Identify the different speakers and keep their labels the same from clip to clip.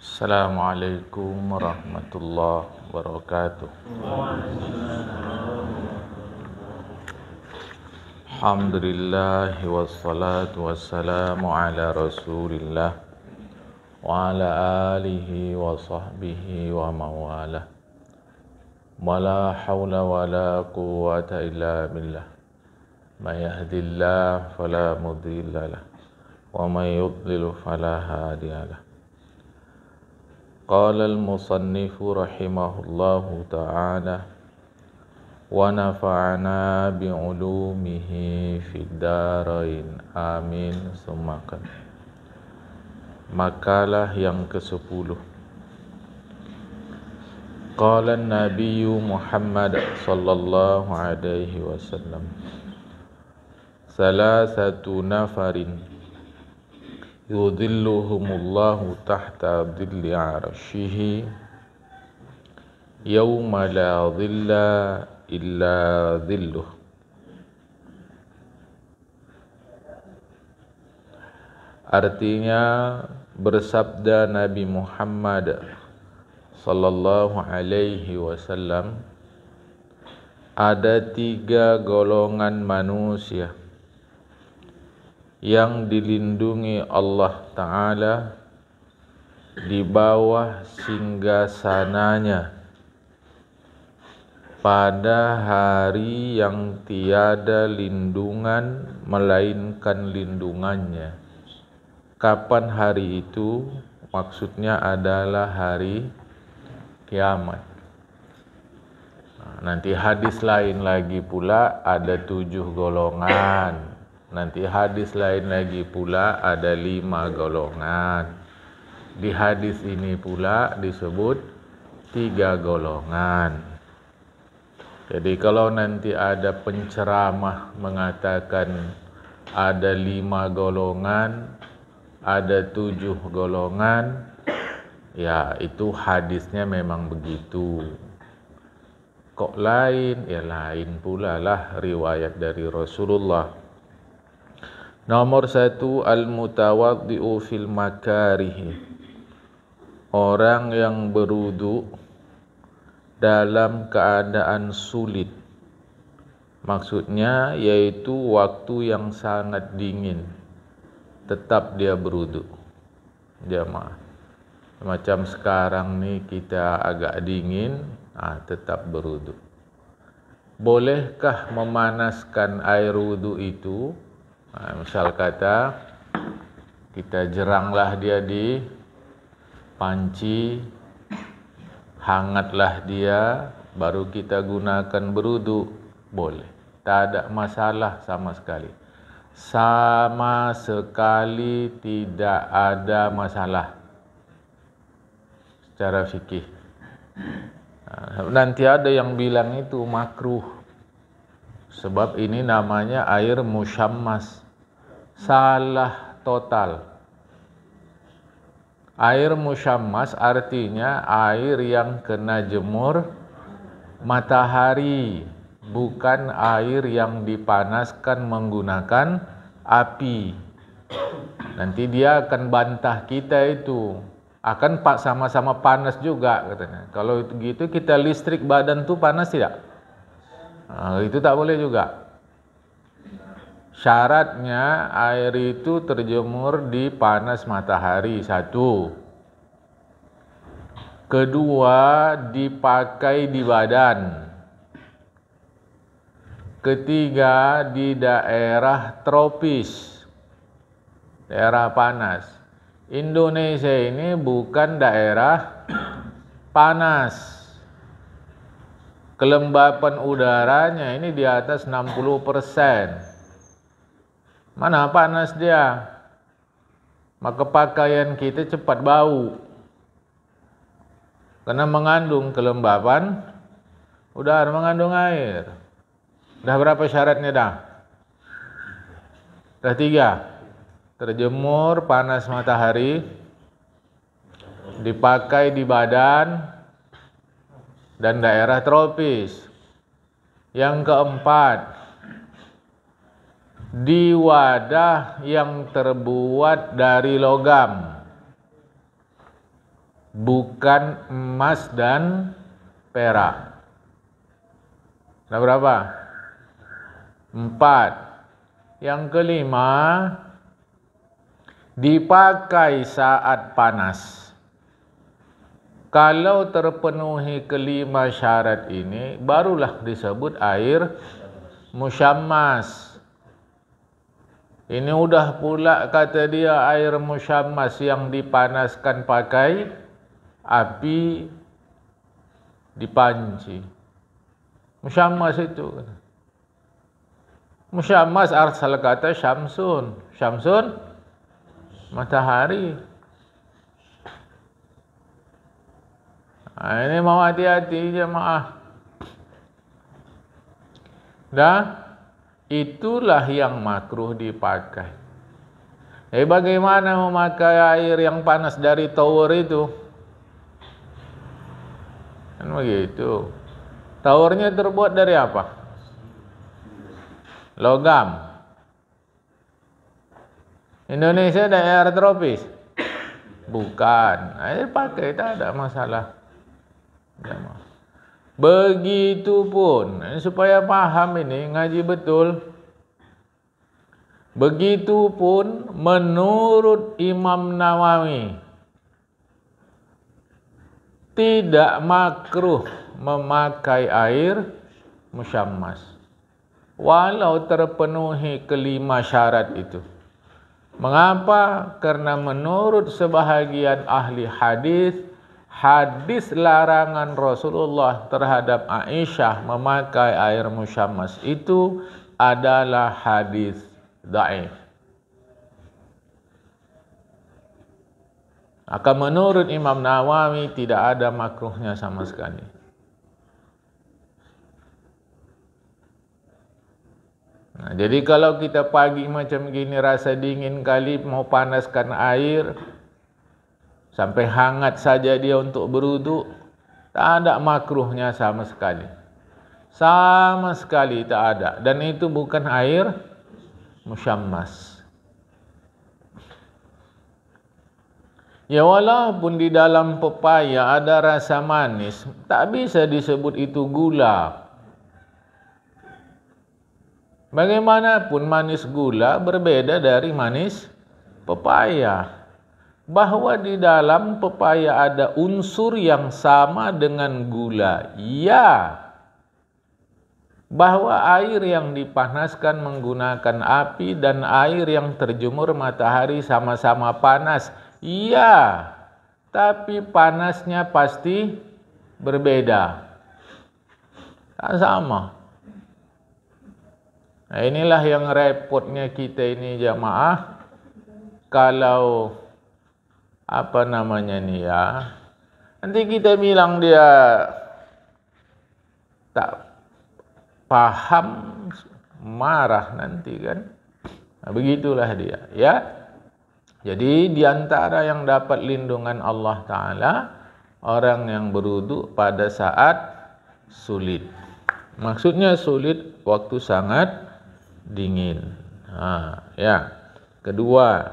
Speaker 1: Assalamualaikum warahmatullahi wabarakatuh. Alhamdulillah wassalatu wassalamu ala Rasulillah wa ala alihi wa sahbihi wa mawalah. Wala hawla wala quwwata illa billah. Man yahdillahu fala mudilla lahu wa man yudlil fala hadiyalah. Qala al-musannifu rahimahullahu ta'ala wa nafa'ana bi'ulumihi fid darain amin summa qad. Makalah yang ke-10. Qala an-nabiy Muhammad sallallahu alaihi wasallam, salasatu nafarin yudhilluhumullahu tahta dhilli arsyihi yawma la dhilla illa dhilluh. Artinya, bersabda Nabi Muhammad sallallahu alaihi wasallam, ada 3 golongan manusia yang dilindungi Allah Ta'ala di bawah singgasananya pada hari yang tiada lindungan melainkan lindungannya. Kapan hari itu? Maksudnya adalah hari kiamat. Nanti hadis lain lagi pula ada 7 golongan. Nanti hadis lain lagi pula ada 5 golongan. Di hadis ini pula disebut 3 golongan. Jadi kalau nanti ada penceramah mengatakan ada 5 golongan, ada 7 golongan, ya itu hadisnya memang begitu. Kok lain? Ya lain pula lah riwayat dari Rasulullah. Nomor 1, al-mutawaddi'u fil makarihi. Orang yang berwudu dalam keadaan sulit. Maksudnya yaitu waktu yang sangat dingin, tetap dia berwudu. Jamaah. Macam sekarang nih kita agak dingin, tetap berwudu. Bolehkah memanaskan air wudu itu? Misal kata kita jeranglah dia di panci, hangatlah dia, baru kita gunakan berwudu, boleh. Tak ada masalah sama sekali. Sama sekali tidak ada masalah secara fikih. Nanti ada yang bilang itu makruh, sebab ini namanya air musyammas. Salah total. Air musyammas artinya air yang kena jemur matahari, bukan air yang dipanaskan menggunakan api. Nanti dia akan bantah kita itu, akan sama-sama panas juga katanya. Kalau itu gitu kita listrik badan tuh panas tidak? Itu tak boleh juga. Syaratnya air itu terjemur di panas matahari, 1. Kedua, dipakai di badan. Ketiga, di daerah tropis, daerah panas. Indonesia ini bukan daerah panas. Kelembapan udaranya ini di atas 60%. Mana panas dia? Maka pakaian kita cepat bau, karena mengandung kelembapan udara, mengandung air. Dah berapa syaratnya dah? Dah 3. Terjemur panas matahari, dipakai di badan, dan daerah tropis. Yang keempat, di wadah yang terbuat dari logam. bukan emas dan perak. Ada berapa? 4. Yang kelima, dipakai saat panas. Kalau terpenuhi kelima syarat ini, barulah disebut air musyammas. Ini udah pula kata dia air musyammas yang dipanaskan pakai api di panci. Musyammas itu. Musyammas asal kata syamsun. Syamsun matahari. Ini mau hati-hati jemaah. Dah, itulah yang makruh dipakai. Bagaimana memakai air yang panas dari tower itu? Kan begitu. Towernya terbuat dari apa? Logam. Indonesia daerah tropis? Bukan. Air pakai, tak ada masalah. Begitupun, supaya paham ini, ngaji betul. Begitupun menurut Imam Nawawi, tidak makruh memakai air musyammas walau terpenuhi kelima syarat itu. Mengapa? Karena menurut sebahagian ahli hadis, hadis larangan Rasulullah terhadap Aisyah memakai air musyammas itu adalah hadis dhaif. Maka menurut Imam Nawawi tidak ada makruhnya sama sekali. Nah, jadi kalau kita pagi macam gini rasa dingin kali mau panaskan air sampai hangat saja dia untuk berwudu, tak ada makruhnya sama sekali. Sama sekali tak ada. Dan itu bukan air musyammas. Ya walaupun di dalam pepaya ada rasa manis, tak bisa disebut itu gula. Bagaimanapun manis gula berbeda dari manis pepaya. Bahwa di dalam pepaya ada unsur yang sama dengan gula. Ya. Bahwa air yang dipanaskan menggunakan api dan air yang terjemur matahari sama-sama panas. Ya. Tapi panasnya pasti berbeda. Tak sama. Nah, inilah yang repotnya kita ini jamaah. Kalau apa namanya nih ya, nanti kita bilang dia tak paham, marah nanti kan. Nah, begitulah dia ya. Jadi diantara yang dapat lindungan Allah Ta'ala, orang yang berwudu pada saat sulit. Maksudnya sulit waktu sangat dingin. Ya. Kedua,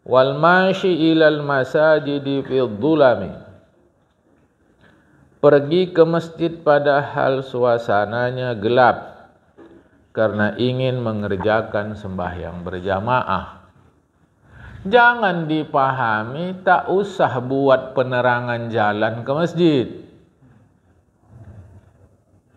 Speaker 1: wal mashi ilal masajidi fi dhulami. Pergi ke masjid padahal suasananya gelap karena ingin mengerjakan sembahyang berjamaah. Jangan dipahami tak usah buat penerangan jalan ke masjid.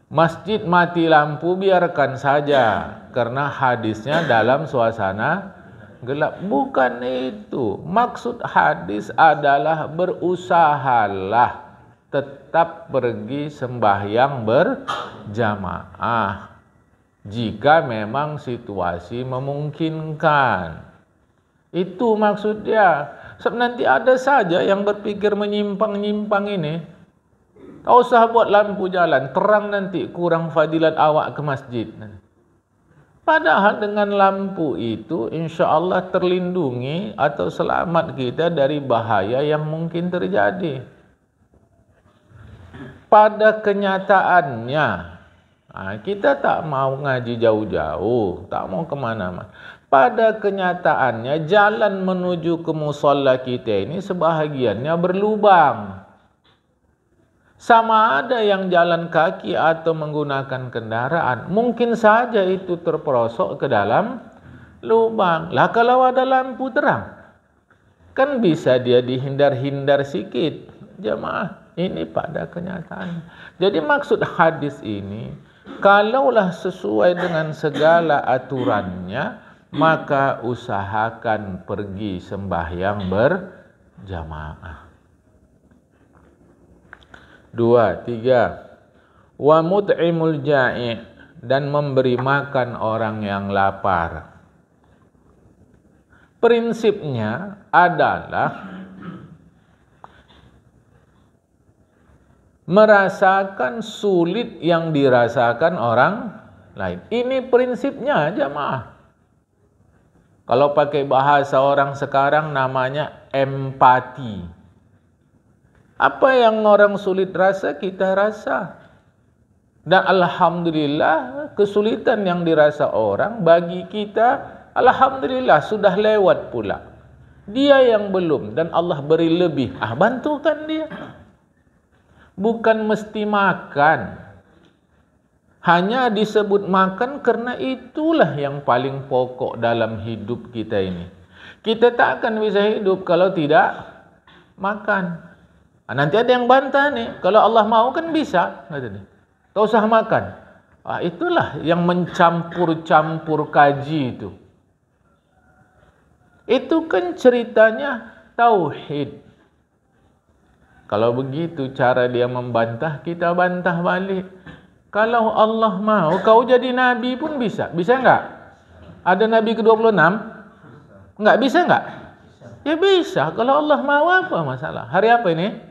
Speaker 1: Masjid mati lampu biarkan saja karena hadisnya dalam suasana gelap. Bukan itu. Maksud hadis adalah berusahalah tetap pergi sembahyang berjamaah jika memang situasi memungkinkan. Itu maksud dia. Sebab nanti ada saja yang berpikir menyimpang-nyimpang ini. Tak usah buat lampu jalan, terang nanti kurang fadilat awak ke masjid. Padahal dengan lampu itu insya Allah terlindungi atau selamat kita dari bahaya yang mungkin terjadi. Pada kenyataannya, kita tak mau ngaji jauh-jauh, tak mau kemana-mana. Pada kenyataannya jalan menuju ke musalla kita ini sebahagiannya berlubang. Sama ada yang jalan kaki atau menggunakan kendaraan, mungkin saja itu terperosok ke dalam lubang. Lah kalau ada lampu terang, kan bisa dia dihindar-hindar sikit. Jemaah, ini pada kenyataan. Jadi maksud hadis ini, kalaulah sesuai dengan segala aturannya, maka usahakan pergi sembahyang berjamaah. 2, 3. Wa mut'imul ja'i', dan memberi makan orang yang lapar. Prinsipnya adalah merasakan sulit yang dirasakan orang lain. Ini prinsipnya jemaah. Kalau pakai bahasa orang sekarang namanya empati. Apa yang orang sulit rasa, kita rasa. Dan alhamdulillah, kesulitan yang dirasa orang bagi kita, alhamdulillah sudah lewat pula. Dia yang belum dan Allah beri lebih. Bantukan dia. Bukan mesti makan. Hanya disebut makan karena itulah yang paling pokok dalam hidup kita ini. Kita tak akan bisa hidup kalau tidak makan. Nanti ada yang bantah nih, kalau Allah mau kan bisa. Tak usah makan. Itulah yang mencampur-campur kaji itu. Itu kan ceritanya tauhid. Kalau begitu cara dia membantah, kita bantah balik. Kalau Allah mau, kau jadi nabi pun bisa. Bisa enggak? Ada nabi ke-26? Enggak bisa enggak? Ya bisa. Kalau Allah mau, apa masalah? Hari apa ini?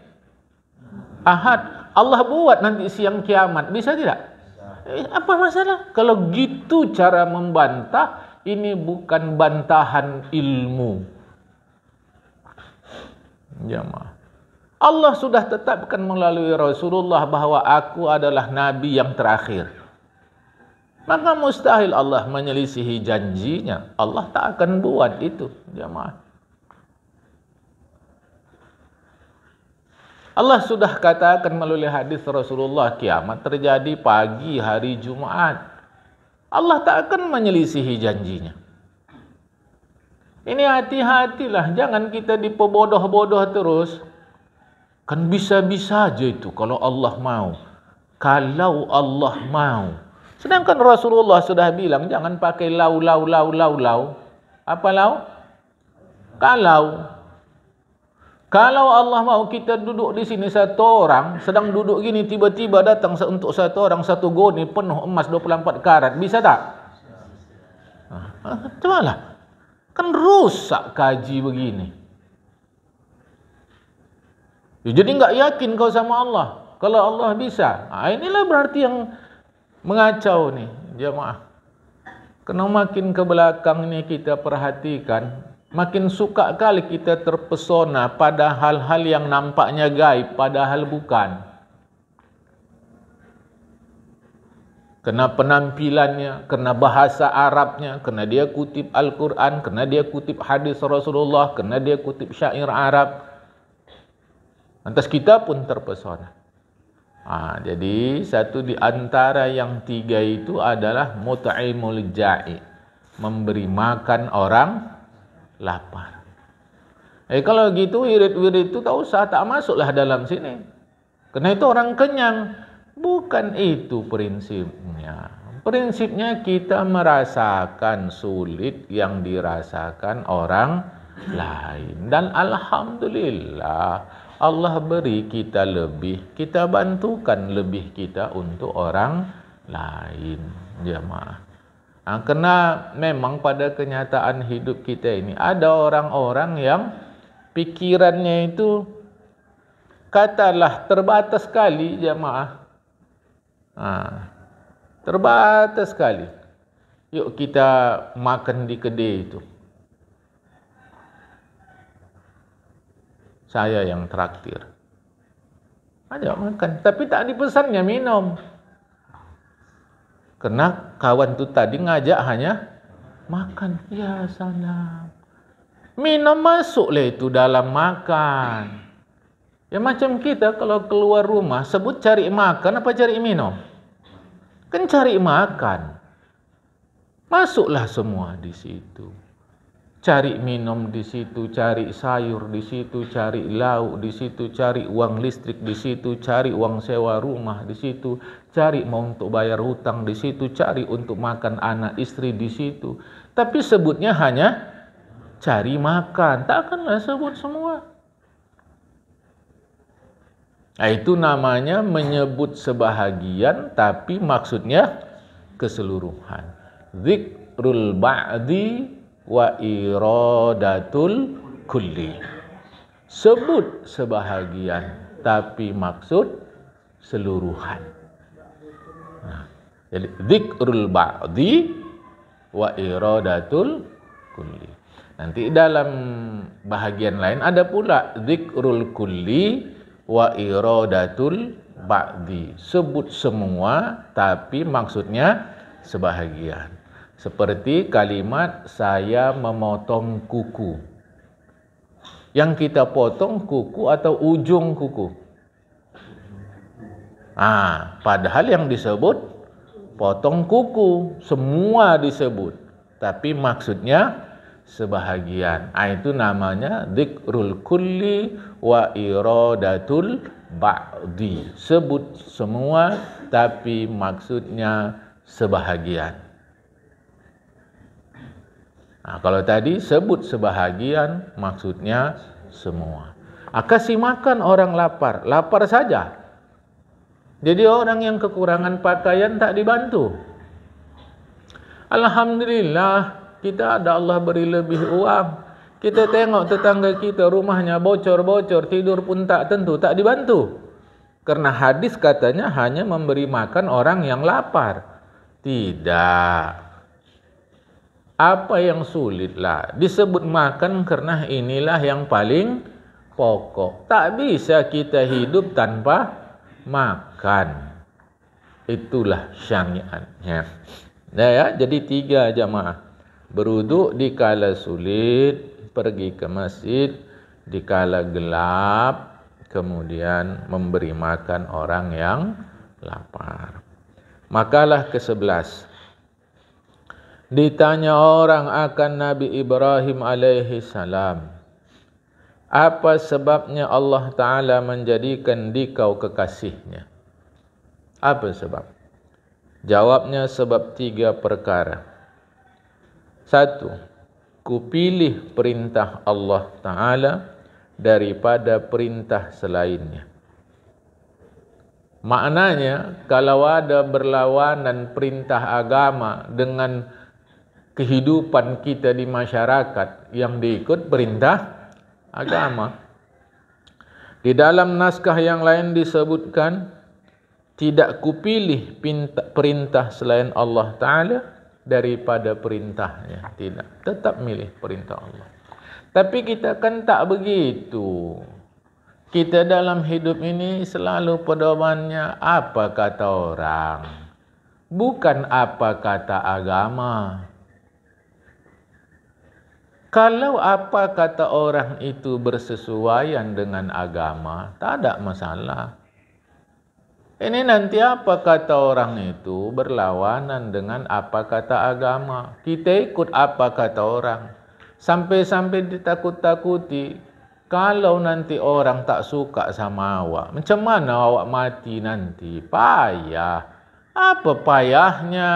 Speaker 1: Ahad. Allah buat nanti siang kiamat. Bisa tidak? Apa masalah? Kalau gitu cara membantah, ini bukan bantahan ilmu. Jamaah. Allah sudah tetapkan melalui Rasulullah bahwa aku adalah Nabi yang terakhir. Maka mustahil Allah menyelisihi janjinya. Allah tak akan buat itu. Jamaah. Allah sudah katakan melalui hadis Rasulullah, kiamat terjadi pagi hari Jumat. Allah tak akan menyelisihi janjinya. Ini hati-hatilah, jangan kita dipobodoh-bodoh terus. Kan bisa-bisa aja itu kalau Allah mau. Kalau Allah mau. Sedangkan Rasulullah sudah bilang jangan pakai lau. Apa lau? Kalau Allah mau, kita duduk di sini satu orang, sedang duduk gini, tiba-tiba datang untuk satu orang satu goni penuh emas 24 karat. Bisa tak? Cobalah. Kan rusak kaji begini. Jadi enggak yakin kau sama Allah. Kalau Allah bisa. Inilah berarti yang mengacau nih, jemaah. Karena makin ke belakang ini kita perhatikan, makin suka kali kita terpesona pada hal-hal yang nampaknya gaib, padahal bukan. Kena penampilannya, kena bahasa Arabnya, kena dia kutip Al-Quran, kena dia kutip hadis Rasulullah, kena dia kutip syair Arab. Lantas kita pun terpesona. Jadi satu di antara yang tiga itu adalah mut'imul ja'i, memberi makan orang lapar. Kalau gitu wirid-wirid itu tak usah, tak masuklah dalam sini. Karena itu orang kenyang. Bukan itu prinsipnya. Prinsipnya kita merasakan sulit yang dirasakan orang lain. Dan alhamdulillah Allah beri kita lebih, kita bantukan lebih kita untuk orang lain, jemaah. Karena memang pada kenyataan hidup kita ini ada orang-orang yang pikirannya itu katalah terbatas sekali, jemaah. Terbatas sekali. Yuk kita makan di kedai itu. Saya yang traktir. Aja makan, tapi tak dipesannya minum. Karena kawan tu tadi ngajak hanya Makan. Ya salam. Minum masuklah itu dalam makan. Ya macam kita kalau keluar rumah sebut cari makan apa cari minum? Kan cari makan. Masuklah semua di situ. Cari minum di situ, cari sayur di situ, cari lauk di situ, cari uang listrik di situ, cari uang sewa rumah di situ, cari mau untuk bayar hutang di situ, cari untuk makan anak istri di situ. Tapi sebutnya hanya cari makan, takkanlah sebut semua. Nah, itu namanya menyebut sebahagian tapi maksudnya keseluruhan. Zikrul ba'di wa iradatul kulli. Sebut sebahagian tapi maksud seluruhan. Nah, jadi zikrul ba'di wa iradatul kulli. Nanti dalam bahagian lain ada pula zikrul kulli wa iradatul ba'di. Sebut semua tapi maksudnya sebahagian. Seperti kalimat saya memotong kuku. Yang kita potong kuku atau ujung kuku? Padahal yang disebut potong kuku, semua disebut. Tapi maksudnya sebahagian. Itu namanya dzikrul kulli wa iradatul ba'di. Sebut semua tapi maksudnya sebahagian. Kalau tadi sebut sebahagian maksudnya semua. Kasih makan orang lapar, lapar saja. Jadi orang yang kekurangan pakaian tak dibantu. Alhamdulillah kita ada Allah beri lebih uang. Kita tengok tetangga kita rumahnya bocor-bocor, tidur pun tak tentu, tak dibantu. Karena hadis katanya hanya memberi makan orang yang lapar. Tidak. Apa yang sulitlah disebut makan karena inilah yang paling pokok. Tak bisa kita hidup tanpa makan. Itulah syariatnya. Jadi 3 jamaah. Beruduk di kala sulit, pergi ke masjid di kala gelap, kemudian memberi makan orang yang lapar. Makalah ke-11. Ditanya orang akan Nabi Ibrahim alaihi salam, apa sebabnya Allah Ta'ala menjadikan dikau kekasihnya? Apa sebab? Jawabnya sebab 3 perkara. 1. Kupilih perintah Allah Ta'ala daripada perintah selainnya. Maknanya kalau ada berlawanan perintah agama dengan kehidupan kita di masyarakat yang diikut perintah agama. Di dalam naskah yang lain disebutkan, tidak kupilih perintah selain Allah Ta'ala daripada perintahnya. Tidak, tetap milih perintah Allah. Tapi kita kan tak begitu. Kita dalam hidup ini selalu pedomannya apa kata orang, bukan apa kata agama. Kalau apa kata orang itu bersesuaian dengan agama, tak ada masalah. Ini nanti apa kata orang itu berlawanan dengan apa kata agama. Kita ikut apa kata orang. Sampai-sampai ditakut-takuti. Kalau nanti orang tak suka sama awak, macam mana awak mati nanti? Payah. Apa payahnya?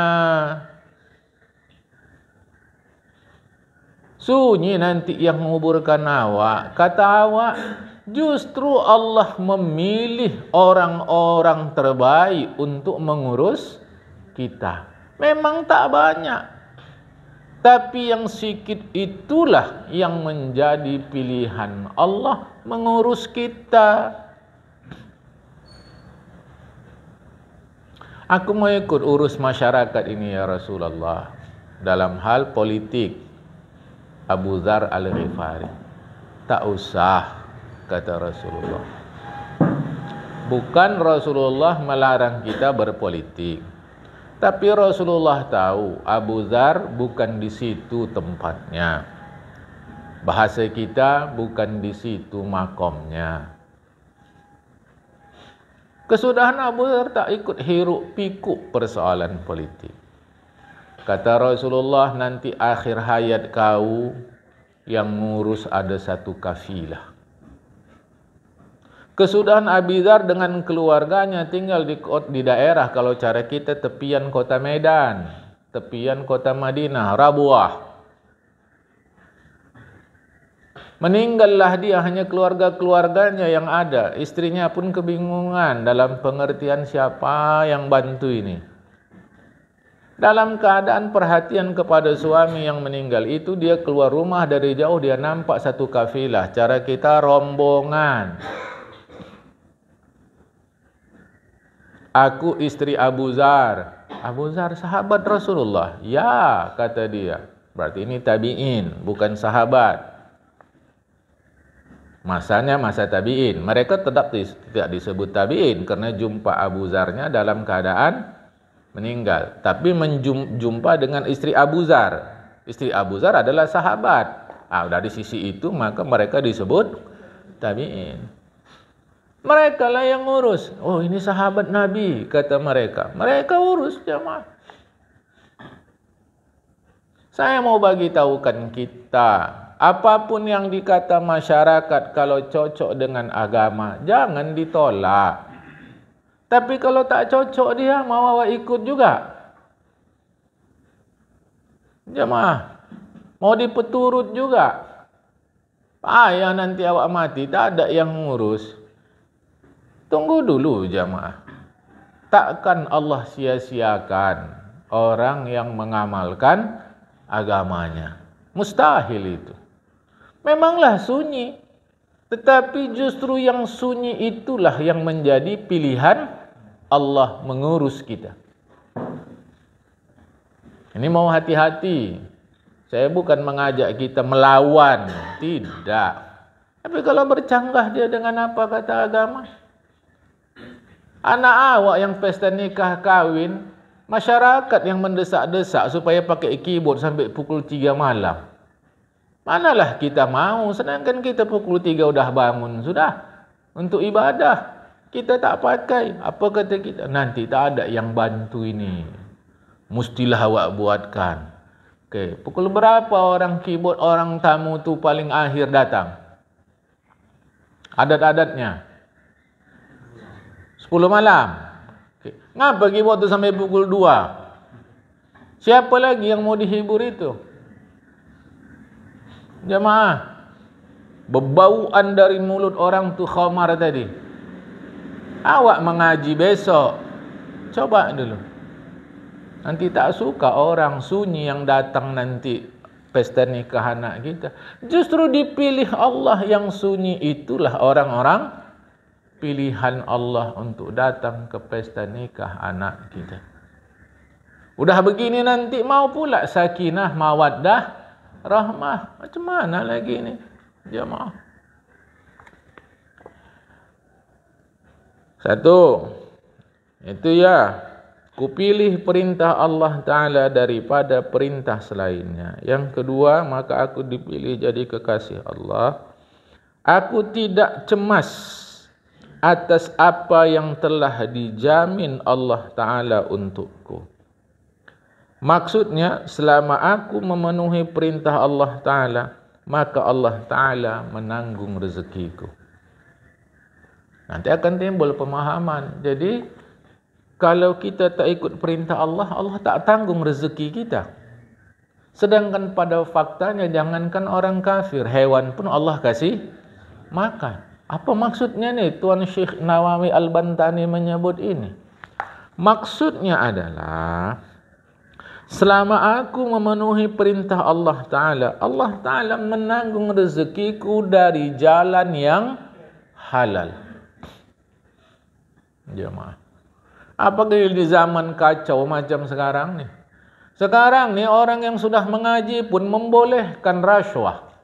Speaker 1: Sunyi nanti yang menguburkan awak. Kata awak, justru Allah memilih orang-orang terbaik untuk mengurus kita. Memang tak banyak. Tapi yang sikit itulah yang menjadi pilihan Allah mengurus kita. Aku mau ikut urus masyarakat ini ya Rasulullah. Dalam hal politik. Abu Dzar Al-Ghifari. Tak usah, kata Rasulullah. Bukan Rasulullah melarang kita berpolitik. Tapi Rasulullah tahu Abu Dzar bukan di situ tempatnya. Bahasa kita, bukan di situ makomnya. Kesudahan Abu Dzar tak ikut hiruk pikuk persoalan politik. Kata Rasulullah, nanti akhir hayat kau yang ngurus ada satu kafilah. Kesudahan Abu Dzar dengan keluarganya tinggal di daerah, kalau cara kita tepian kota Medan, tepian kota Madinah, Rabuah. Meninggallah dia, hanya keluarga-keluarganya yang ada. Istrinya pun kebingungan dalam pengertian siapa yang bantu ini. Dalam keadaan perhatian kepada suami yang meninggal itu, dia keluar rumah dari jauh, dia nampak satu kafilah. Cara kita rombongan. Aku istri Abu Dzar. Abu Dzar sahabat Rasulullah. Ya, kata dia. Berarti ini tabi'in, bukan sahabat. Masanya masa tabi'in. Mereka tetap tidak disebut tabi'in karena jumpa Abu Dzarnya dalam keadaan meninggal. Tapi menjumpa dengan istri Abu Dzar. Istri Abu Dzar adalah sahabat. Dari sisi itu maka mereka disebut tabi'in. Mereka lah yang ngurus. Oh, ini sahabat Nabi, kata mereka. Mereka urus jamaah. Saya mau bagi tahukan kita, apapun yang dikata masyarakat kalau cocok dengan agama, jangan ditolak. Tapi kalau tak cocok dia, mau awak ikut juga. Jemaah, mau dipeturut juga. Payah nanti awak mati, tak ada yang ngurus. Tunggu dulu jemaah. Takkan Allah sia-siakan orang yang mengamalkan agamanya. Mustahil itu. Memanglah sunyi, tetapi justru yang sunyi itulah yang menjadi pilihan Allah mengurus kita. Ini mau hati-hati. Saya bukan mengajak kita melawan, tidak. Tapi kalau bercanggah dia dengan apa kata agama? Anak awak yang pesta nikah kawin, masyarakat yang mendesak-desak supaya pakai keyboard sampai pukul 3 malam. Manalah kita mau, sedangkan kita pukul 3 udah bangun sudah untuk ibadah. Kita tak pakai. Apa kata kita? Nanti tak ada yang bantu ini. Mestilah awak buatkan. Okey, pukul berapa orang keyboard, orang tamu tu paling akhir datang? Adat-adatnya 10 malam. Okay. Ngapa keyboard tu sampai pukul 2? Siapa lagi yang mau dihibur itu? Jemaah, berbauan dari mulut orang tu khamar tadi. Awak mengaji besok, coba dulu. Nanti tak suka orang sunyi yang datang nanti pesta nikah anak kita. Justru dipilih Allah yang sunyi itulah orang-orang pilihan Allah untuk datang ke pesta nikah anak kita. Udah begini nanti mau pula sakinah, mawaddah, rahmah. Macam mana lagi ni jemaah? Satu, itu ya, kupilih perintah Allah Ta'ala daripada perintah selainnya. Yang kedua, maka aku dipilih jadi kekasih Allah. Aku tidak cemas atas apa yang telah dijamin Allah Ta'ala untukku. Maksudnya, selama aku memenuhi perintah Allah Ta'ala, maka Allah Ta'ala menanggung rezekiku. Nanti akan timbul pemahaman. Jadi, kalau kita tak ikut perintah Allah, Allah tak tanggung rezeki kita. Sedangkan pada faktanya, jangankan orang kafir, hewan pun Allah kasih makan. Apa maksudnya ni? Tuan Syekh Nawawi Al-Bantani menyebut ini. Maksudnya adalah, selama aku memenuhi perintah Allah Ta'ala, Allah Ta'ala menanggung rezekiku dari jalan yang halal. Jemaah, apakah di zaman kacau macam sekarang ni? Sekarang ni orang yang sudah mengaji pun membolehkan rasuah.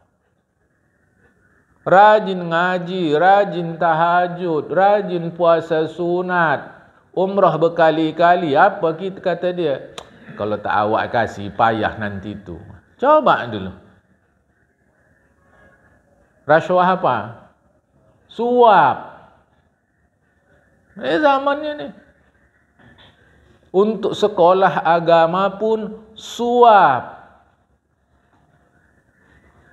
Speaker 1: Rajin ngaji, rajin tahajud, rajin puasa sunat. umrah berkali-kali, apa kita kata dia? Kalau tak awak kasih, payah nanti tu. Coba dulu. Rasuah apa? Suap. Zamannya ni. Untuk sekolah agama pun suap.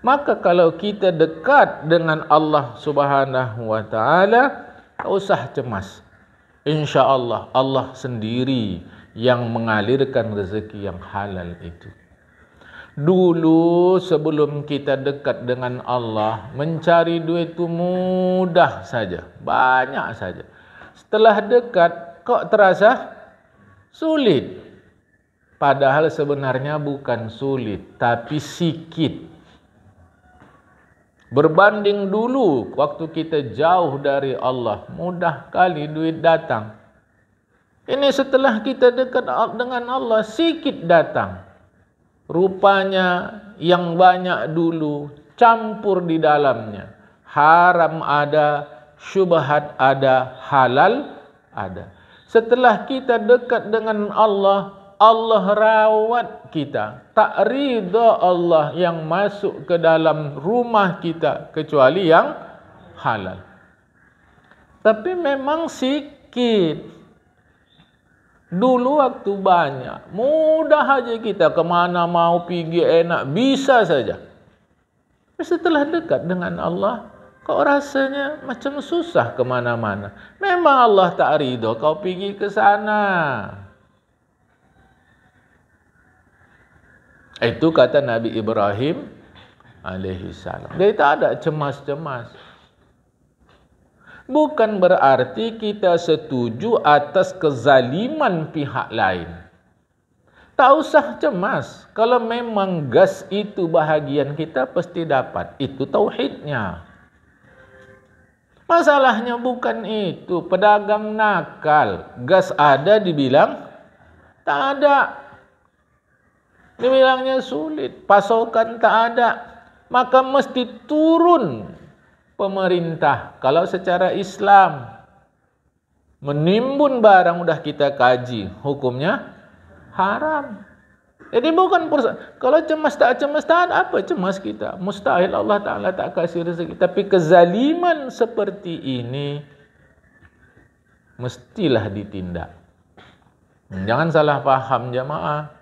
Speaker 1: Maka kalau kita dekat dengan Allah Subhanahu wa taala, tak usah cemas. Insya-Allah Allah sendiri yang mengalirkan rezeki yang halal itu. Dulu sebelum kita dekat dengan Allah, mencari duit itu mudah saja, banyak saja. Setelah dekat kok terasa sulit. Padahal sebenarnya bukan sulit, tapi sikit. Berbanding dulu waktu kita jauh dari Allah, mudah kali duit datang. Ini setelah kita dekat dengan Allah, sikit datang. Rupanya yang banyak dulu campur di dalamnya. Haram ada, syubhat ada, halal ada. Setelah kita dekat dengan Allah, Allah rawat kita. Tak ridha Allah yang masuk ke dalam rumah kita kecuali yang halal. Tapi memang sikit. Dulu waktu banyak, mudah aja kita kemana mau pergi enak, bisa saja. Tapi setelah dekat dengan Allah, kok rasanya macam susah kemana-mana. Memang Allah tak ridha kau pergi ke sana. Itu kata Nabi Ibrahim alaihissalam. Dia tak ada cemas-cemas. Bukan berarti kita setuju atas kezaliman pihak lain. Tak usah cemas. Kalau memang gas itu bahagian kita, pasti dapat. Itu tauhidnya. Masalahnya bukan itu. Pedagang nakal. Gas ada dibilang tak ada. Dibilangnya sulit. Pasokan tak ada. Maka mesti turun pemerintah. Kalau secara Islam menimbun barang udah kita kaji, hukumnya haram. Jadi bukan kalau cemas tak ada apa cemas kita. Mustahil Allah Ta'ala tak kasih rezeki. Tapi kezaliman seperti ini mestilah ditindak. Jangan salah faham jamaah.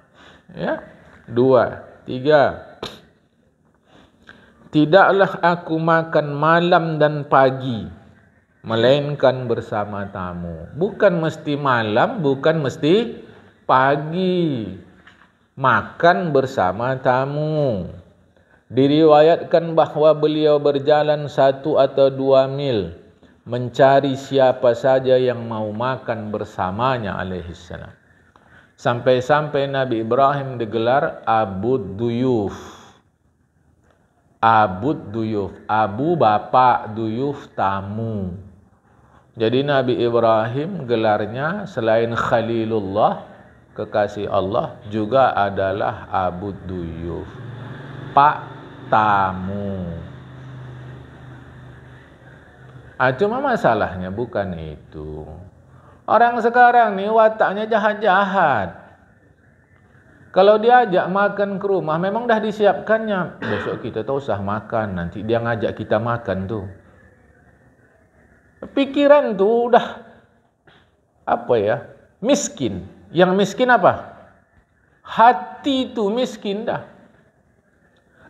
Speaker 1: Ya. 2, 3. Tidaklah aku makan malam dan pagi, melainkan bersama tamu. Bukan mesti malam, bukan mesti pagi. Makan bersama tamu. Diriwayatkan bahawa beliau berjalan 1 atau 2 mil mencari siapa saja yang mau makan bersamanya alaihissalam. Sampai-sampai Nabi Ibrahim digelar Abud Duyuf. Abud Duyuf, Abu bapak, Duyuf tamu. Jadi Nabi Ibrahim gelarnya selain Khalilullah, kekasih Allah, juga adalah Abud Duyuf, Pak tamu. Cuma masalahnya bukan itu. Orang sekarang ni wataknya jahat-jahat. Kalau diajak makan ke rumah, memang dah disiapkannya. Besok kita tak usah makan, nanti dia ngajak kita makan tu. Pikiran tu dah apa ya? Miskin. Yang miskin apa? Hati tu miskin dah.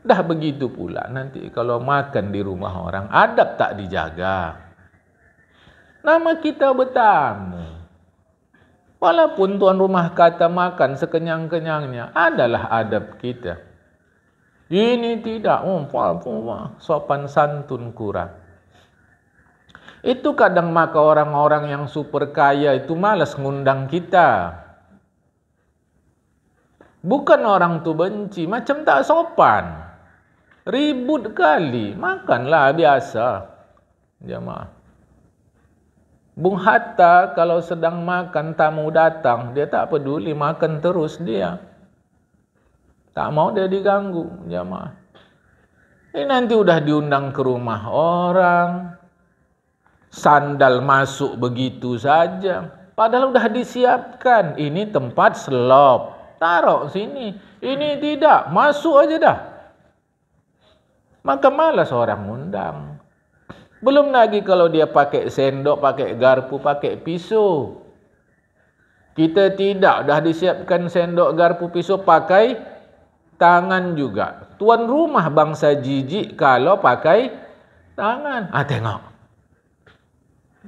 Speaker 1: Dah begitu pula nanti kalau makan di rumah orang, adab tak dijaga. Nama kita bertamu. Walaupun tuan rumah kata makan sekenyang-kenyangnya, adalah adab kita. Ini tidak, sopan santun kurang. Itu kadang maka orang-orang yang super kaya itu malas ngundang kita. Bukan orang tu benci, macam tak sopan. Ribut kali, makanlah biasa. Jamaah. Bung Hatta kalau sedang makan tamu datang, dia tak peduli, makan terus dia. Tak mau dia diganggu, jamaah. Ini nanti udah diundang ke rumah orang, sandal masuk begitu saja. Padahal udah disiapkan. Ini tempat slop. Taruh sini. Ini tidak. Masuk aja dah. Maka malas orang undang. Belum lagi kalau dia pakai sendok, pakai garpu, pakai pisau. Kita tidak. Dah disiapkan sendok, garpu, pisau. Pakai tangan juga. Tuan rumah bangsa jijik kalau pakai tangan. Tengok.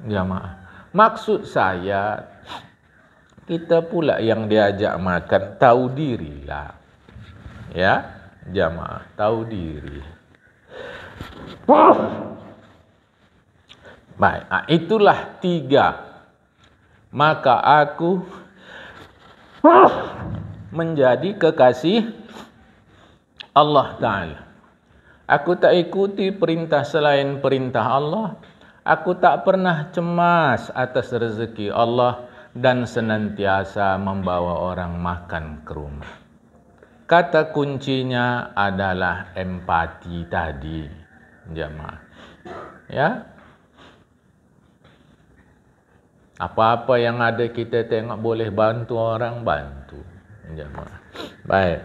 Speaker 1: Jamaah. Maksud saya, kita pula yang diajak makan, tahu dirilah. Ya, jamaah, tahu diri. Baik, itulah 3. Maka aku menjadi kekasih Allah Ta'ala. Aku tak ikuti perintah selain perintah Allah. Aku tak pernah cemas atas rezeki Allah dan senantiasa membawa orang makan ke rumah. Kata kuncinya adalah empati tadi, jamaah. Ya. Apa-apa yang ada kita tengok boleh bantu orang, bantu, jamaah. Baik.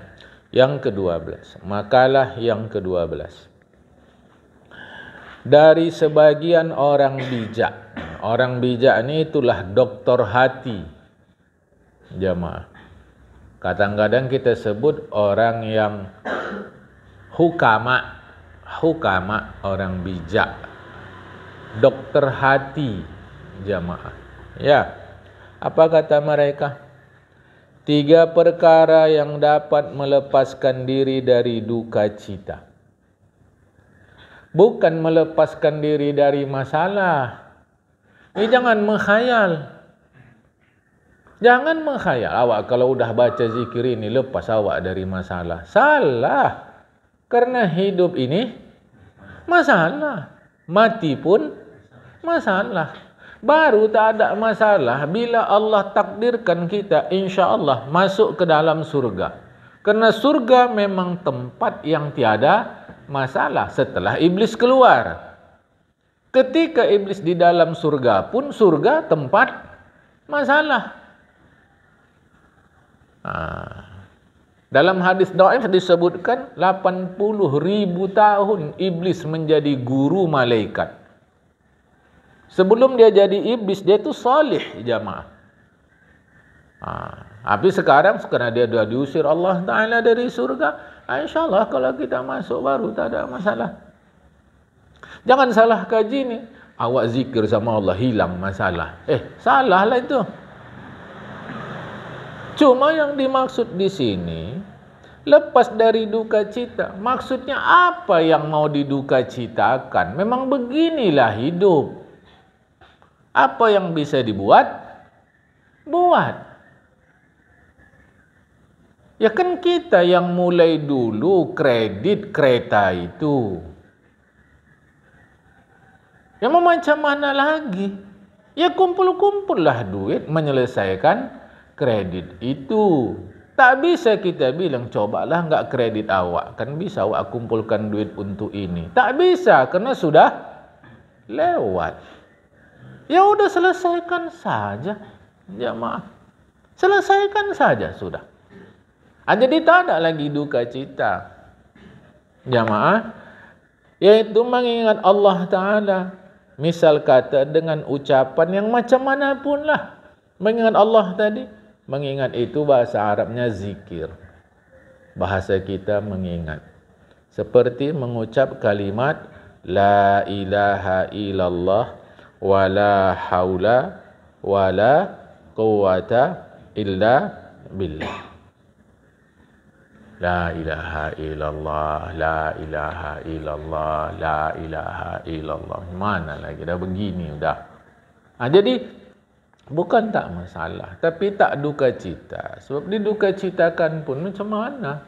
Speaker 1: Yang ke-12, makalah yang ke-12. Dari sebagian orang bijak. Orang bijak ni itulah doktor hati. Jamaah. Kadang-kadang kita sebut orang yang hukama. Hukama, orang bijak. Dokter hati. Jamaah. Ya. Apa kata mereka? 3 perkara yang dapat melepaskan diri dari duka cita. Bukan melepaskan diri dari masalah. Ini jangan menghayal. Jangan menghayal. Awak kalau udah baca zikir ini, lepas awak dari masalah. Salah. Karena hidup ini masalah. Mati pun masalah. Baru tak ada masalah bila Allah takdirkan kita insya Allah masuk ke dalam surga. Karena surga memang tempat yang tiada masalah setelah iblis keluar. Ketika iblis di dalam surga pun surga tempat masalah. Dalam hadis dhaif disebutkan 80.000 tahun iblis menjadi guru malaikat. Sebelum dia jadi iblis, dia itu salih, jamaah. Tapi sekarang karena dia sudah diusir Allah Ta'ala dari surga, insyaAllah kalau kita masuk baru tak ada masalah. Jangan salah kaji ni. Awak zikir sama Allah hilang masalah. Salah lah itu. Cuma yang dimaksud di sini, lepas dari duka cita. Maksudnya apa yang mau diduka citakan? Memang beginilah hidup. Apa yang bisa dibuat? Buat. Ya kan kita yang mulai dulu kredit kereta itu. Ya mau macam mana lagi? Ya kumpul-kumpullah duit menyelesaikan kredit itu. Tak bisa kita bilang cobalah enggak kredit awak. Kan bisa awak kumpulkan duit untuk ini. Tak bisa karena sudah lewat. Ya udah selesaikan saja. Jamaah. Selesaikan saja sudah. Jadi tak ada lagi duka cita. Jamaah. Yaitu mengingat Allah Ta'ala. Misal kata dengan ucapan yang macam mana pun lah. Mengingat Allah tadi. Mengingat itu bahasa Arabnya zikir. Bahasa kita mengingat. Seperti mengucap kalimat La ilaha illallah wa la haula wa la quwata illa billah. La ilaha illallah, la ilaha illallah, la ilaha illallah. Mana lagi dah begini dah. Jadi bukan tak masalah, tapi tak duka cita. Sebab diduka citakan pun macam mana?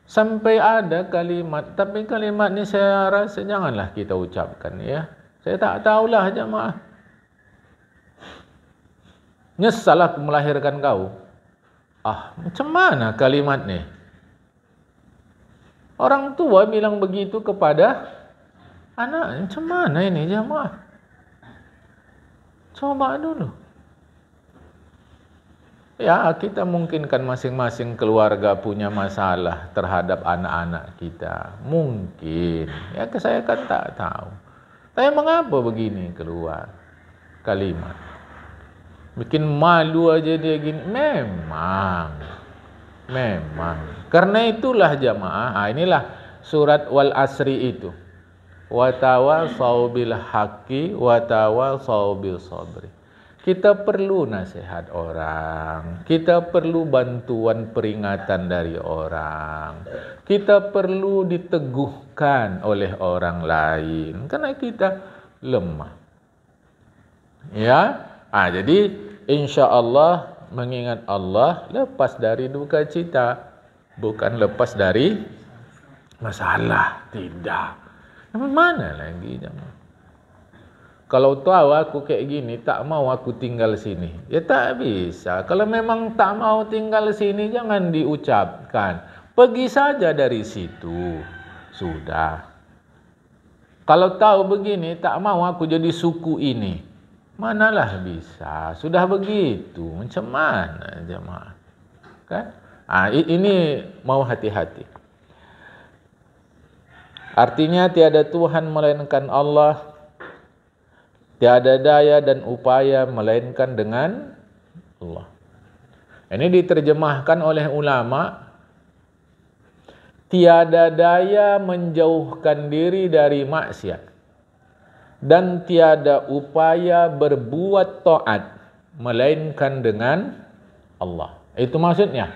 Speaker 1: Sampai ada kalimat, tapi kalimat ni saya rasa janganlah kita ucapkan ya. Saya tak tahulah jemaah. Nyesal aku melahirkan kau. Macam mana kalimat ni? Orang tua bilang begitu kepada anak. Macam mana ini jemaah? Coba dulu. Ya, kita mungkin kan masing-masing keluarga punya masalah terhadap anak-anak kita. Mungkin. Ya, saya kan tak tahu. Tapi mengapa begini keluar kalimat? Bikin malu aja dia gini. Memang. Karena itulah jamaah. Inilah surat Wal Asri itu. Wa tawasau bil haqqi wa tawasau bil sabri. Kita perlu nasihat orang, kita perlu bantuan peringatan dari orang, kita perlu diteguhkan oleh orang lain karena kita lemah. Ya, jadi insya Allah mengingat Allah lepas dari duka cita, bukan lepas dari masalah, tidak. Mana lagi jemaah? Kalau tahu aku kayak gini, tak mau aku tinggal sini. Ya tak bisa. Kalau memang tak mau tinggal sini, jangan diucapkan. Pergi saja dari situ. Sudah. Kalau tahu begini, tak mau aku jadi suku ini. Manalah bisa. Sudah begitu. Macam mana jemaah? Kan? Ini mau hati-hati. Artinya tiada Tuhan melainkan Allah. Tiada daya dan upaya melainkan dengan Allah. Ini diterjemahkan oleh ulama. Tiada daya menjauhkan diri dari maksiat. Dan tiada upaya berbuat taat melainkan dengan Allah. Itu maksudnya.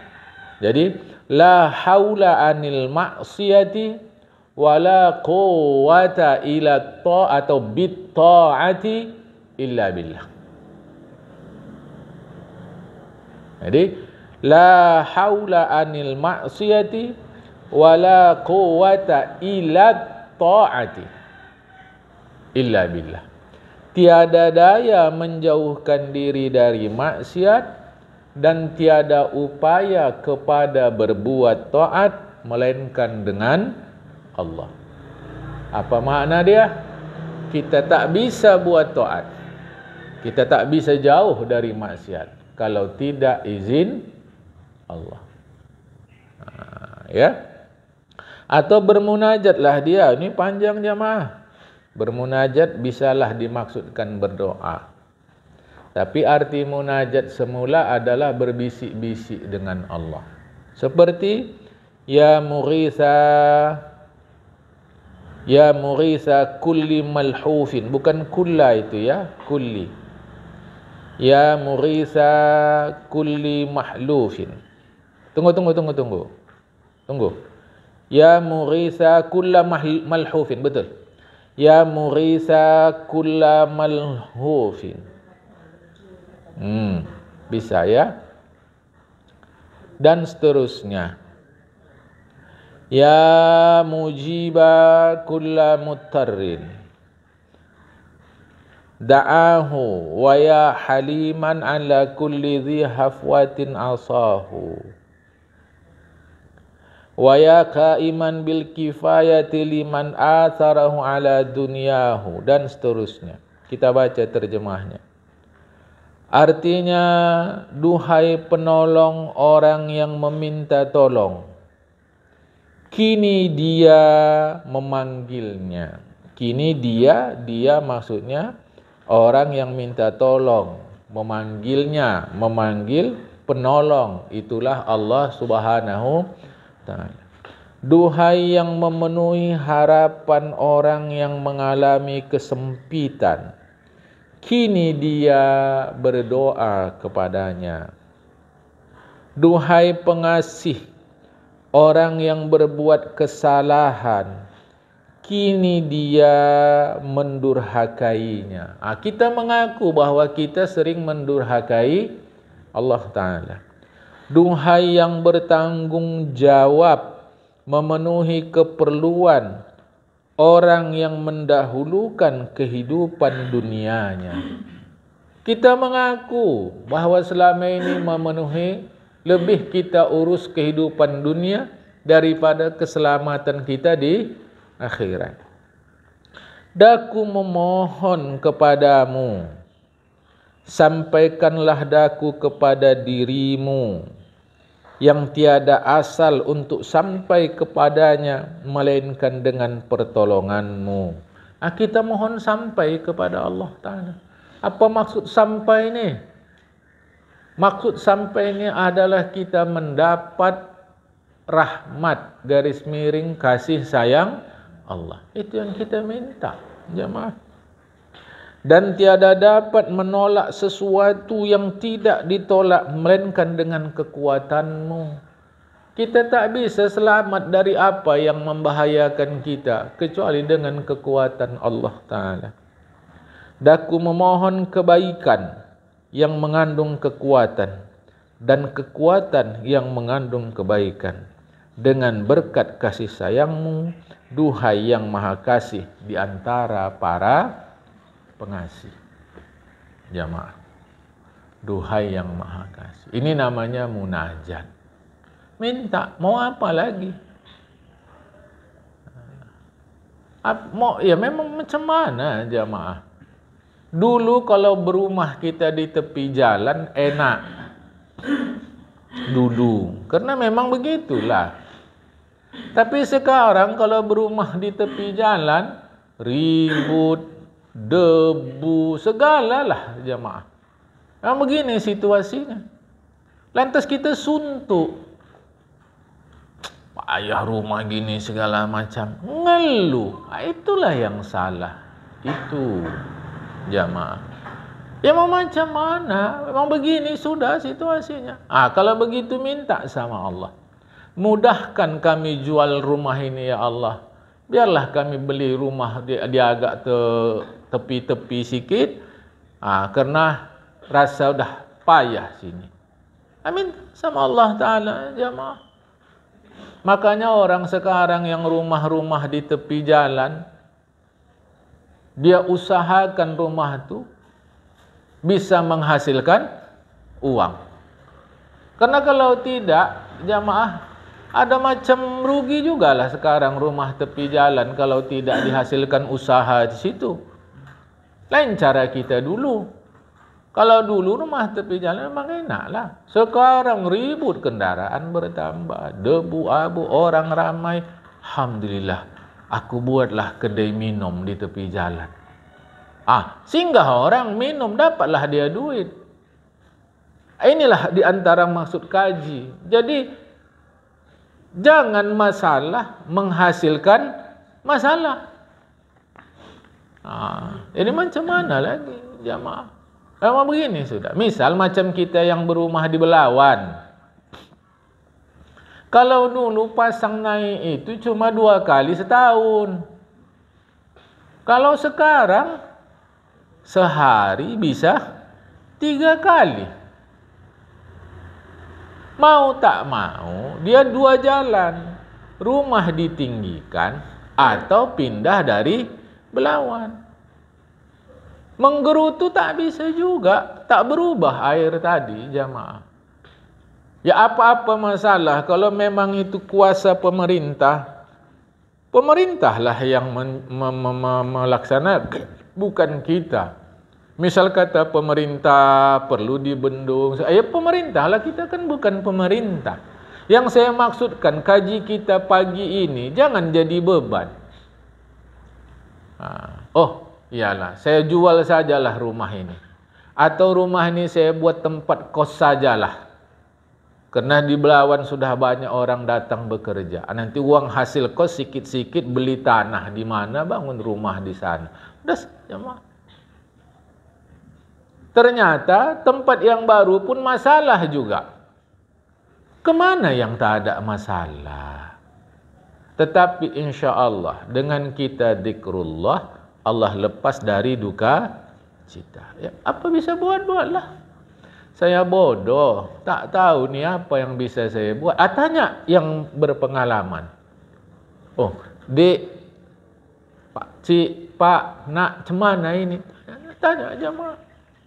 Speaker 1: Jadi, la haula anil maksiyati wala quwwata ila atau bit ta'ati illa billah. Jadi la haula anil ma'siyati wala quwwata ila ta'ati illa billah. Tiada daya menjauhkan diri dari maksiat dan tiada upaya kepada berbuat taat melainkan dengan Allah. Apa makna dia? Kita tak bisa buat taat. Kita tak bisa jauh dari maksiat kalau tidak izin Allah. Ya. Atau bermunajatlah dia. Ini panjang jemaah. Bermunajat bisalah dimaksudkan berdoa. Tapi arti munajat semula adalah berbisik-bisik dengan Allah. Seperti ya mughitha kulli malhufin, bukan kulla itu ya, kulli. Ya mughitha kulli mahlufin. Tunggu. Ya mughitha kulla malhufin, betul. Ya mughitha kulla malhufin. Bisa ya. Dan seterusnya. Ya mujiba kulla muttarrin da'ahu wa ya haliman ala kulli dhi hafwatin asahu wa ya qaiman bil kifayati liman atharahu ala dunyahu, dan seterusnya. Kita baca terjemahnya. Artinya, duhai penolong orang yang meminta tolong, kini dia memanggilnya. Kini dia maksudnya orang yang minta tolong, memanggilnya, memanggil penolong. Itulah Allah Subhanahu Ta'ala. Duhai yang memenuhi harapan orang yang mengalami kesempitan, kini dia berdoa kepadanya. Duhai pengasih orang yang berbuat kesalahan, kini dia mendurhakainya. Kita mengaku bahwa kita sering mendurhakai Allah Ta'ala. Duhai yang bertanggung jawab memenuhi keperluan orang yang mendahulukan kehidupan dunianya. Kita mengaku bahwa selama ini memenuhi, lebih kita urus kehidupan dunia daripada keselamatan kita di akhirat. Daku memohon kepadamu sampaikanlah daku kepada dirimu yang tiada asal untuk sampai kepadanya melainkan dengan pertolonganmu. Kita mohon sampai kepada Allah Ta'ala. Apa maksud sampai ini? Maksud sampai ini adalah kita mendapat rahmat garis miring kasih sayang Allah. Itu yang kita minta, jemaah. Dan tiada dapat menolak sesuatu yang tidak ditolak melainkan dengan kekuatanmu. Kita tak bisa selamat dari apa yang membahayakan kita kecuali dengan kekuatan Allah Ta'ala. Daku memohon kebaikan yang mengandung kekuatan dan kekuatan yang mengandung kebaikan dengan berkat kasih sayangmu, duhai yang maha kasih di antara para pengasih. Jamaah, duhai yang maha kasih. Ini namanya munajat. Minta, mau apa lagi? Ya memang macam mana jamaah? Dulu kalau berumah kita di tepi jalan enak duduk, karena memang begitulah. Tapi sekarang kalau berumah di tepi jalan ribut, debu, segalalah jamaah. Nah, begini situasinya. Lantas kita suntuk. Payah rumah gini segala macam. Ngeluh. Itulah yang salah. Itu jamaah. Ya mau macam mana? Memang begini sudah situasinya. Kalau begitu minta sama Allah. Mudahkan kami jual rumah ini ya Allah. Biarlah kami beli rumah di agak tepi-tepi sikit. Karena rasa udah payah sini. Amin sama Allah Ta'ala jamaah. Makanya orang sekarang yang rumah-rumah di tepi jalan, dia usahakan rumah itu bisa menghasilkan uang. Karena kalau tidak, jamaah, ada macam rugi jugalah sekarang rumah tepi jalan kalau tidak dihasilkan usaha di situ. Lain cara kita dulu. Kalau dulu rumah tepi jalan memang enaklah. Sekarang ribut, kendaraan bertambah, debu abu, orang ramai. Alhamdulillah, aku buatlah kedai minum di tepi jalan. Singgah orang minum, dapatlah dia duit. Inilah di antara maksud kaji. Jadi jangan masalah menghasilkan masalah. Ini macam mana lagi jamaah? Memang begini sudah. Misal macam kita yang berumah di Belawan. Kalau dulu pasang naik itu cuma 2 kali setahun. Kalau sekarang sehari bisa 3 kali. Mau tak mau dia 2 jalan. Rumah ditinggikan atau pindah dari Belawan. Menggerutu tak bisa juga, tak berubah air tadi jamaah. Ya apa-apa masalah kalau memang itu kuasa pemerintah, pemerintahlah yang melaksanakan, bukan kita. Misal kata pemerintah perlu dibendung, ya pemerintahlah, kita kan bukan pemerintah. Yang saya maksudkan kaji kita pagi ini jangan jadi beban. Iyalah, saya jual sajalah rumah ini. Atau rumah ini saya buat tempat kos sajalah. Karena di Belawan sudah banyak orang datang bekerja. Nanti uang hasil kos sikit-sikit beli tanah di mana, bangun rumah di sana. Udah jemaah. Ternyata tempat yang baru pun masalah juga. Kemana yang tak ada masalah? Tetapi insya Allah dengan kita zikrullah, Allah lepas dari duka cita. Ya, apa bisa buatlah. Saya bodoh, tak tahu ni apa yang bisa saya buat. Tanya yang berpengalaman. Dek, Pak, Cik, Pak, nak, cemana ini? Tanya aja mah.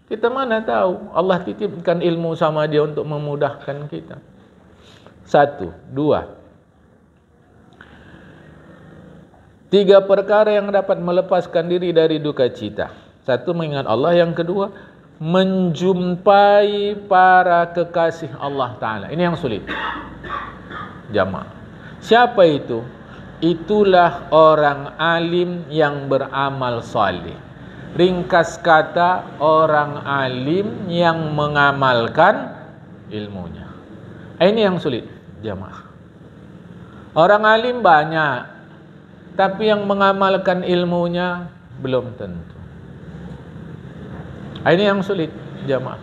Speaker 1: Kita mana tahu. Allah titipkan ilmu sama dia untuk memudahkan kita. 1, 2. 3 perkara yang dapat melepaskan diri dari duka cita. 1, mengingat Allah. Yang kedua, menjumpai para kekasih Allah Ta'ala. Ini yang sulit. Jamaah. Siapa itu? Itulah orang alim yang beramal saleh. Ringkas kata, orang alim yang mengamalkan ilmunya. Ini yang sulit, jamaah. Orang alim banyak, tapi yang mengamalkan ilmunya belum tentu. Ini yang sulit, jamaah.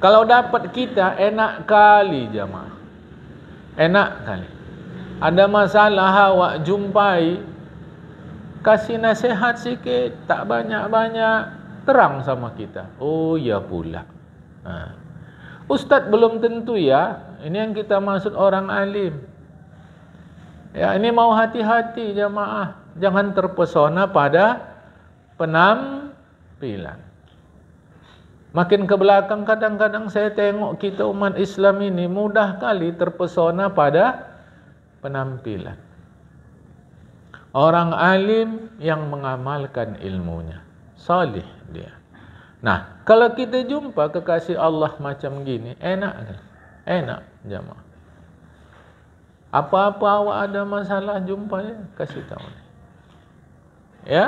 Speaker 1: Kalau dapat kita, enak kali, jamaah. Enak kali. Ada masalah awak jumpai, kasih nasihat sikit, tak banyak-banyak, terang sama kita. Oh ya pula. Ustaz belum tentu ya. Ini yang kita maksud orang alim. Ya, ini mau hati-hati jamaah. Jangan terpesona pada penampilan. Makin ke belakang kadang-kadang saya tengok kita umat Islam ini mudah kali terpesona pada penampilan. Orang alim yang mengamalkan ilmunya, salih dia. Nah, kalau kita jumpa kekasih Allah macam gini, enak kan? Enak jamaah. Apa-apa awak ada masalah jumpa ya, kasih tahu. Ya.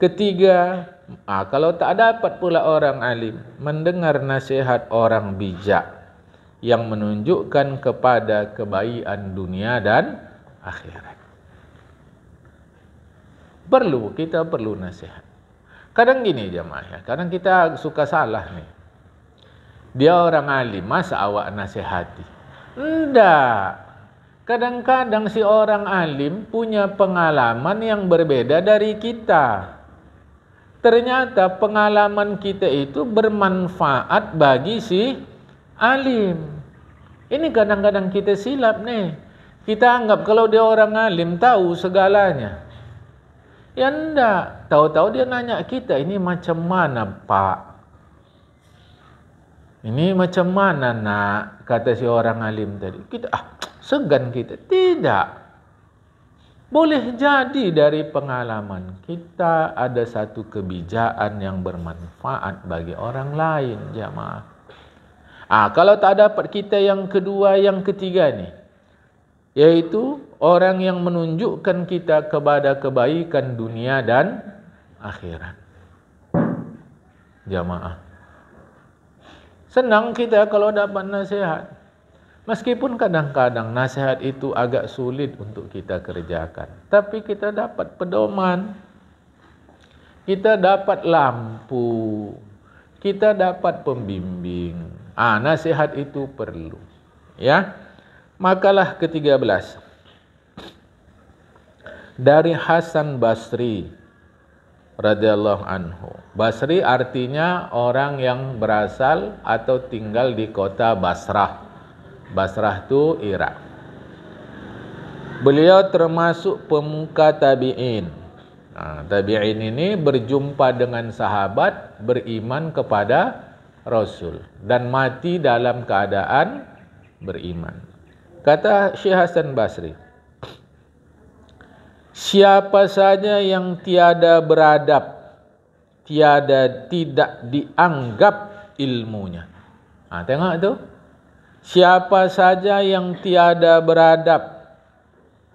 Speaker 1: Ketiga, kalau tak dapat pula orang alim mendengar nasihat orang bijak yang menunjukkan kepada kebaikan dunia dan akhirat. Kita perlu nasihat. Kadang gini jemaah ya, kadang kita suka salah nih. Dia orang alim, masa awak nasihati? Enggak. Kadang-kadang si orang alim punya pengalaman yang berbeda dari kita. Ternyata pengalaman kita itu bermanfaat bagi si alim. Ini kadang-kadang kita silap nih. Kita anggap kalau dia orang alim tahu segalanya. Ya enggak. Tahu-tahu dia nanya kita, ini macam mana Pak? Ini macam mana nak? Kata si orang alim tadi. Kita segan kita. Tidak. Boleh jadi dari pengalaman kita ada satu kebijakan yang bermanfaat bagi orang lain, jamaah. Kalau tak dapat kita yang kedua, yang ketiga nih, yaitu orang yang menunjukkan kita kepada kebaikan dunia dan akhirat. Jamaah. Senang kita kalau dapat nasihat. Meskipun kadang-kadang nasihat itu agak sulit untuk kita kerjakan. Tapi kita dapat pedoman. Kita dapat lampu. Kita dapat pembimbing. Nasihat itu perlu. Ya. Makalah ke-13. Dari Hasan Basri radhiyallahu anhu. Basri artinya orang yang berasal atau tinggal di kota Basrah. Basrah itu Irak. Beliau termasuk pemuka tabi'in. Tabi'in ini berjumpa dengan sahabat, beriman kepada Rasul dan mati dalam keadaan beriman. Kata Syekh Hasan Basri, siapa saja yang tiada beradab, tidak dianggap ilmunya. Tengok tu. Siapa saja yang tiada beradab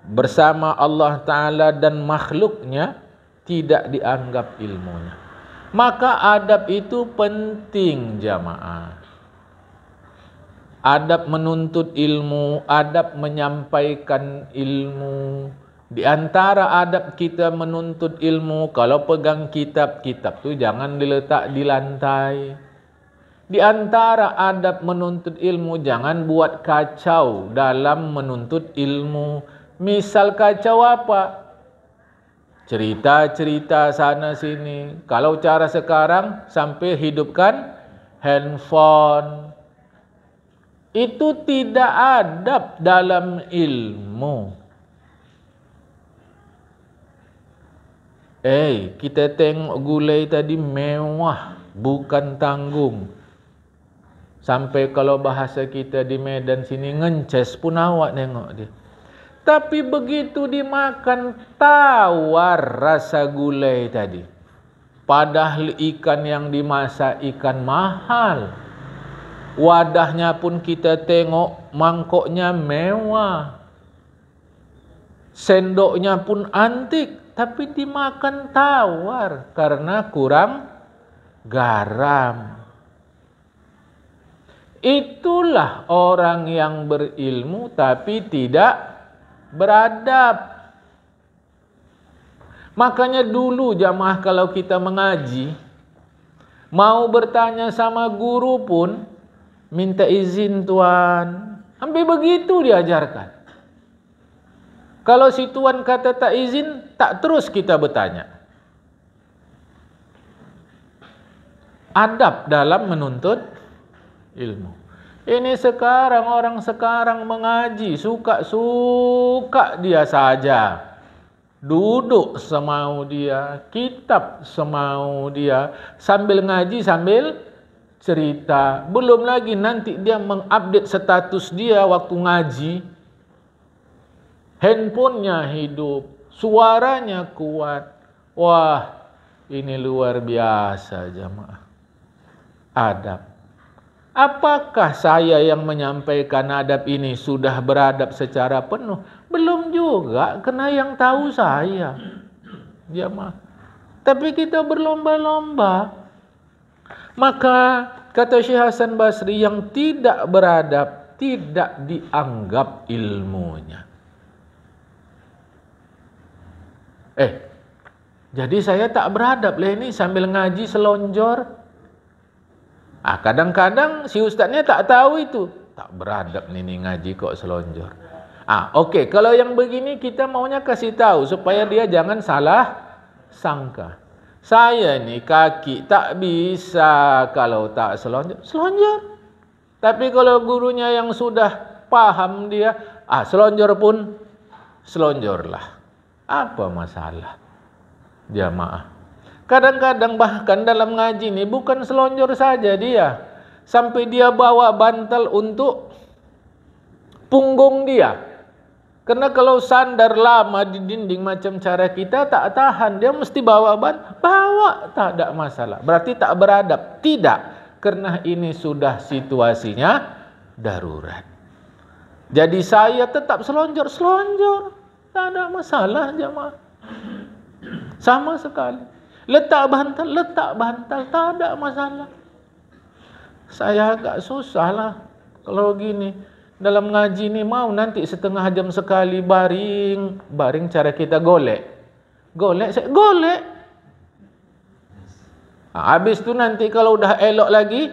Speaker 1: bersama Allah Ta'ala dan makhluknya, tidak dianggap ilmunya. Maka adab itu penting jamaah. Adab menuntut ilmu, adab menyampaikan ilmu. Di antara adab kita menuntut ilmu, kalau pegang kitab-kitab tu jangan diletak di lantai. Di antara adab menuntut ilmu, jangan buat kacau dalam menuntut ilmu. Misal kacau apa? Cerita-cerita sana sini. Kalau cara sekarang sampai hidupkan handphone. Itu tidak adab dalam ilmu. Kita tengok gulai tadi mewah, bukan tanggung. Sampai kalau bahasa kita di Medan sini ngences pun awak tengok dia. Tapi begitu dimakan tawar rasa gulai tadi. Padahal ikan yang dimasak ikan mahal. Wadahnya pun kita tengok mangkoknya mewah. Sendoknya pun antik, tapi dimakan tawar karena kurang garam. Itulah orang yang berilmu tapi tidak beradab. Makanya dulu jamaah kalau kita mengaji, mau bertanya sama guru pun, minta izin tuan. Sampai begitu diajarkan. Kalau si tuan kata tak izin, tak terus kita bertanya. Adab dalam menuntut ilmu. Ini sekarang, orang sekarang mengaji, suka-suka dia saja. Duduk semau dia, kitab semau dia, sambil ngaji, sambil cerita. Belum lagi nanti dia mengupdate status dia waktu ngaji. Handphonenya hidup, suaranya kuat. Wah, ini luar biasa jamaah. Adab. Apakah saya yang menyampaikan adab ini sudah beradab secara penuh? Belum juga, kena yang tahu saya. Jamaah. Tapi kita berlomba-lomba. Maka kata Syekh Hasan Basri, yang tidak beradab tidak dianggap ilmunya. Jadi saya tak beradab lah ini sambil ngaji selonjor. Kadang-kadang si ustaznya tak tahu itu. Tak beradab nih ngaji kok selonjor. Okey, kalau yang begini kita maunya kasih tahu supaya dia jangan salah sangka. Saya ni kaki tak bisa kalau tak selonjor. Selonjor. Tapi kalau gurunya yang sudah paham dia, selonjor pun selonjorlah. Apa masalah? Jamaah. Kadang-kadang bahkan dalam ngaji ni bukan selonjor saja dia. Sampai dia bawa bantal untuk punggung dia. Karena kalau sandar lama di dinding macam cara kita tak tahan. Dia mesti bawa bawa tak ada masalah. Berarti tak beradab. Tidak. Karena ini sudah situasinya darurat. Jadi saya tetap selonjor. Tak ada masalah jamaah. Sama sekali. Letak bantal, tak ada masalah. Saya agak susah lah kalau gini. Dalam ngaji ni mau nanti setengah jam sekali baring cara kita golek. Golek. Habis tu nanti kalau dah elok lagi,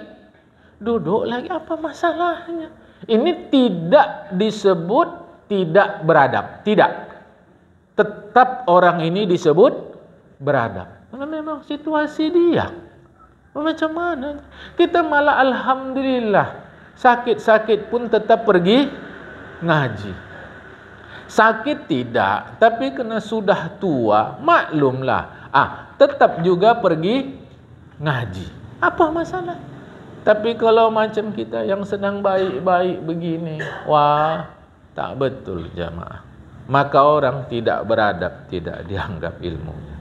Speaker 1: duduk lagi, apa masalahnya? Ini tidak disebut tidak beradab. Tidak. Tetap orang ini disebut beradab. Karena memang situasi dia. Macam mana? Kita malah alhamdulillah. Sakit-sakit pun tetap pergi ngaji. Sakit tidak. Tapi kena sudah tua. Maklumlah. Tetap juga pergi ngaji. Apa masalah? Tapi kalau macam kita yang sedang baik-baik begini. Wah, tak betul jamaah. Maka orang tidak beradab. Tidak dianggap ilmunya.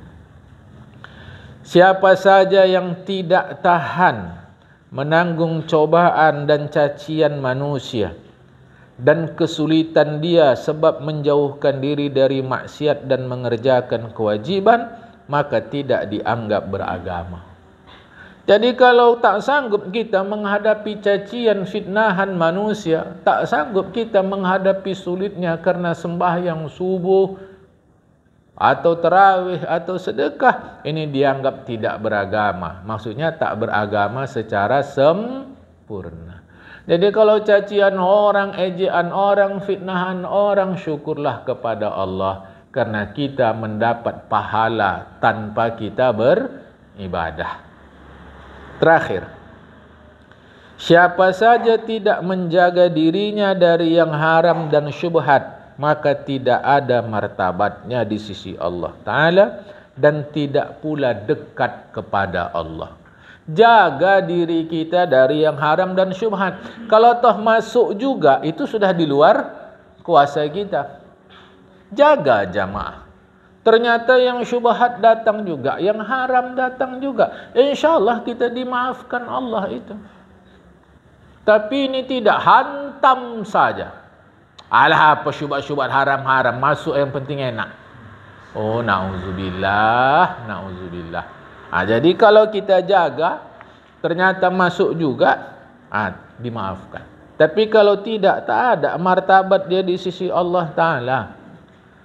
Speaker 1: Siapa saja yang tidak tahan menanggung cobaan dan cacian manusia dan kesulitan dia sebab menjauhkan diri dari maksiat dan mengerjakan kewajiban, maka tidak dianggap beragama. Jadi kalau tak sanggup kita menghadapi cacian fitnahan manusia, tak sanggup kita menghadapi sulitnya karena sembahyang subuh atau tarawih atau sedekah, ini dianggap tidak beragama. Maksudnya tak beragama secara sempurna. Jadi kalau cacian orang, ejaan orang, fitnahan orang, syukurlah kepada Allah karena kita mendapat pahala tanpa kita beribadah. Terakhir, siapa saja tidak menjaga dirinya dari yang haram dan syubhat, maka tidak ada martabatnya di sisi Allah Ta'ala dan tidak pula dekat kepada Allah. Jaga diri kita dari yang haram dan syubhat. Kalau toh masuk juga, itu sudah di luar kuasa kita. Jaga jamaah. Ternyata yang syubhat datang juga, yang haram datang juga. InsyaAllah kita dimaafkan Allah itu. Tapi ini tidak, hantam saja. Alah, apa syubhat-syubhat haram-haram, masuk yang penting enak. Oh, na'udzubillah, na'udzubillah. Jadi kalau kita jaga, ternyata masuk juga, dimaafkan. Tapi kalau tidak, tak ada martabat dia di sisi Allah Ta'ala.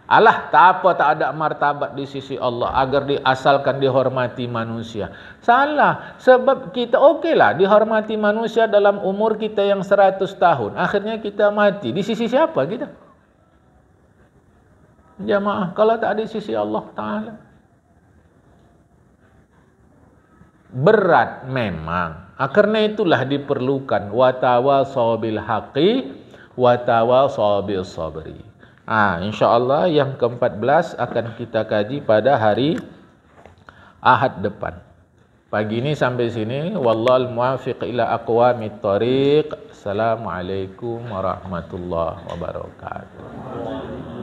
Speaker 1: Alah, tak apa tak ada martabat di sisi Allah agar asalkan dihormati manusia. Salah. Sebab kita okeylah dihormati manusia dalam umur kita yang 100 tahun. Akhirnya kita mati. Di sisi siapa kita? Jamaah, kalau tak di sisi Allah Ta'ala. Berat memang. Karena itulah diperlukan watawasau bil haqqi watawasau bis sabri. InsyaAllah yang ke-14 akan kita kaji pada hari Ahad depan. Pagi ini sampai sini. Wallahul muwaffiq ila aqwamit thariq. Assalamualaikum warahmatullahi wabarakatuh.